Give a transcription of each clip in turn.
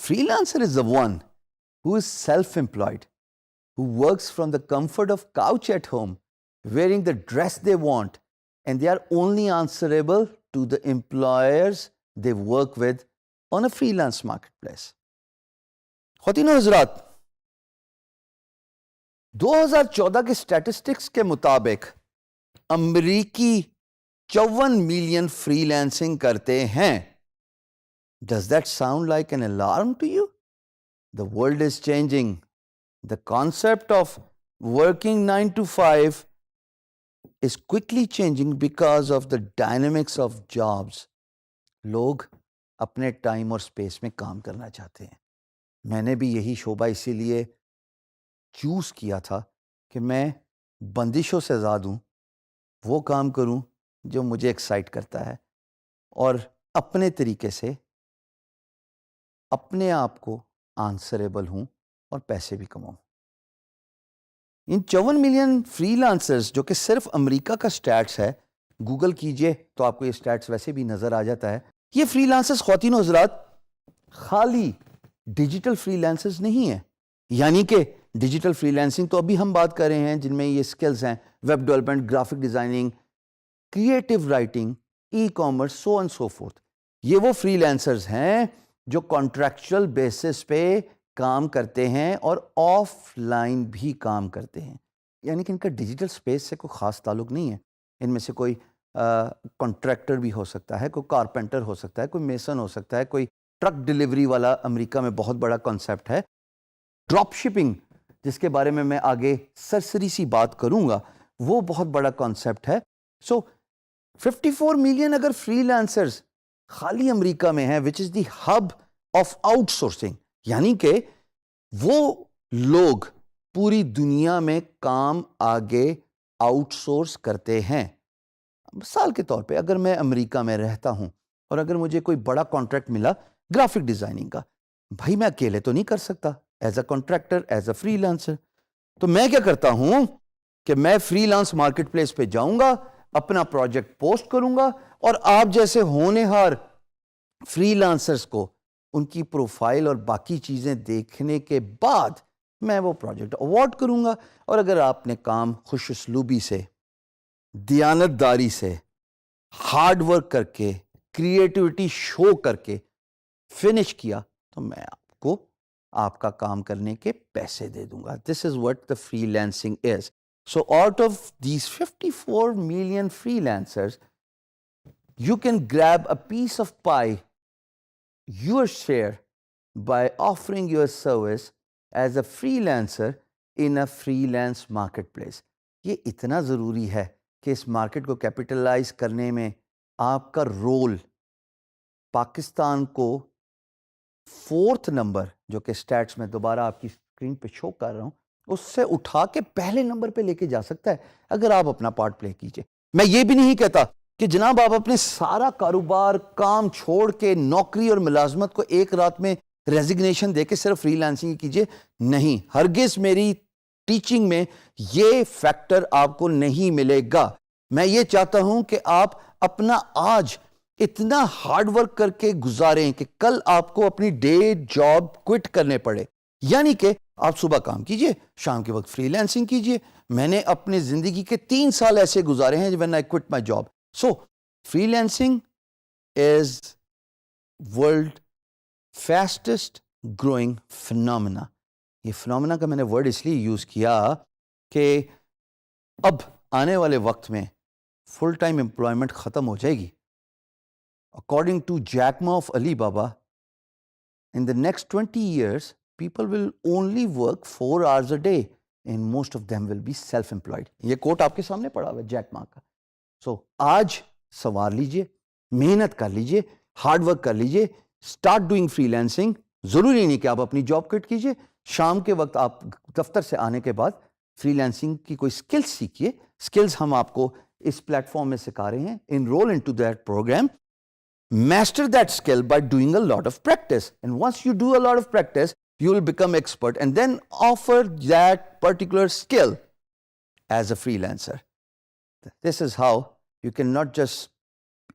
freelancer is the one who is self-employed, who works from the comfort of couch at home, wearing the dress they want, and they are only answerable to the employers they work with on a freelance marketplace. خواتین و حضرات، 2014 کے statistics کے مطابق امریکی 54 million free lancing کرتے ہیں. Does that sound like an alarm to you? The world is changing. The concept of working 9 to 5 is quickly changing because of the dynamics of jobs. لوگ اپنے ٹائم اور space میں کام کرنا چاہتے ہیں. میں نے بھی یہی شعبہ اسی لیے چوز کیا تھا کہ میں بندشوں سے آزاد ہوں، وہ کام کروں جو مجھے ایکسائٹ کرتا ہے، اور اپنے طریقے سے اپنے آپ کو آنسریبل ہوں اور پیسے بھی کماؤں. ان 54 ملین فری لانسرز جو کہ صرف امریکہ کا سٹیٹس ہے، گوگل کیجئے تو آپ کو یہ سٹیٹس ویسے بھی نظر آ جاتا ہے. یہ فری لانسرز خواتین و حضرات خالی ڈیجیٹل فری لانسرز نہیں ہیں. یعنی کہ ڈیجیٹل فری لانسنگ تو ابھی ہم بات کر رہے ہیں جن میں یہ سکلز ہیں: web development, graphic designing, creative writing, e commerce, so and so forth. یہ وہ فری لانسرز ہیں جو کانٹریکچوئل بیسس پہ کام کرتے ہیں اور آف لائن بھی کام کرتے ہیں. یعنی کہ ان کا ڈیجیٹل سپیس سے کوئی خاص تعلق نہیں ہے. ان میں سے کوئی کانٹریکٹر بھی ہو سکتا ہے، کوئی کارپینٹر ہو سکتا ہے، کوئی میسن ہو سکتا ہے، کوئی ٹرک ڈیلیوری والا امریکہ میں بہت بڑا کانسیپٹ ہے. ڈراپ شپنگ، جس کے بارے میں آگے سرسری سی بات کروں گا، وہ بہت بڑا کانسیپٹ ہے. سو 54 ملین اگر فری لانسرز خالی امریکہ میں ہیں، وچ از دی ہب آف آؤٹ سورسنگ، یعنی کہ وہ لوگ پوری دنیا میں کام آگے آؤٹ سورس کرتے ہیں. مثال کے طور پہ اگر میں امریکہ میں رہتا ہوں اور اگر مجھے کوئی بڑا کانٹریکٹ ملا گرافک ڈیزائننگ کا، بھائی میں اکیلے تو نہیں کر سکتا as a contractor, as a free lancer. تو میں کیا کرتا ہوں کہ میں فری لانس مارکیٹ پلیس پہ جاؤں گا، اپنا پروجیکٹ پوسٹ کروں گا، اور آپ جیسے ہونہار فری لانسرز کو ان کی پروفائل اور باقی چیزیں دیکھنے کے بعد میں وہ پروجیکٹ اوارڈ کروں گا. اور اگر آپ نے کام خوش اسلوبی سے، دیانت داری سے، ہارڈ ورک کر کے، کریٹیوٹی شو کر کے فنش کیا تو میں آپ کو آپ کا کام کرنے کے پیسے دے دوں گا. This is what the freelancing is. So out of these 54 million freelancers, you can grab a piece of pie, your share, by offering your service as a freelancer in a freelance marketplace. یہ اتنا ضروری ہے کہ اس market کو capitalise کرنے میں آپ کا رول پاکستان کو 4th نمبر، جو کہ سٹیٹس میں دوبارہ آپ کی اسکرین پہ شو کر رہا ہوں، اس سے اٹھا کے پہلے نمبر پہ لے کے جا سکتا ہے اگر آپ اپنا پارٹ پلے کیجئے. میں یہ بھی نہیں کہتا کہ جناب آپ اپنے سارا کاروبار، کام چھوڑ کے نوکری اور ملازمت کو ایک رات میں ریزگنیشن دے کے صرف فری لانسنگ کیجئے. نہیں، ہرگز میری ٹیچنگ میں یہ فیکٹر آپ کو نہیں ملے گا. میں یہ چاہتا ہوں کہ آپ اپنا آج اتنا ہارڈ ورک کر کے گزاریں کہ کل آپ کو اپنی ڈے جاب کوئٹ کرنے پڑے. یعنی کہ آپ صبح کام کیجئے، شام کے وقت فری لانسنگ کیجئے. میں نے اپنے زندگی کے 3 سال ایسے گزارے ہیں when I quit my job. So free lancing is world fastest growing phenomena. یہ فنومنا کا میں نے ورڈ اس لیے یوز کیا کہ اب آنے والے وقت میں فل ٹائم امپلائمنٹ ختم ہو جائے گی. According to Jack Ma of Alibaba, in the next 20 years, people will only work 4 hours a day and most of them will be self-employed. یہ کوٹ آپ کے سامنے پڑا ہوا ہے جیک ما کا. سو آج سوار لیجئے، محنت کر لیجئے، ہارڈ ورک کر لیجئے، اسٹارٹ ڈوئنگ فری لانسنگ. ضروری نہیں کہ آپ اپنی جاب کوئٹ کیجئے. شام کے وقت آپ دفتر سے آنے کے بعد فری لانسنگ کی کوئی اسکلز سیکھیے. اسکلز ہم آپ کو اس پلیٹ فارم میں سکھا رہے ہیں. Enrol into that programme. Master that skill by doing a lot of practice. And once you do a lot of practice, you will become expert and then offer that particular skill as a freelancer. This is how you can not just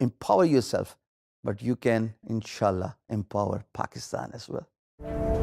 empower yourself, but you can, inshallah, empower Pakistan as well. ہے.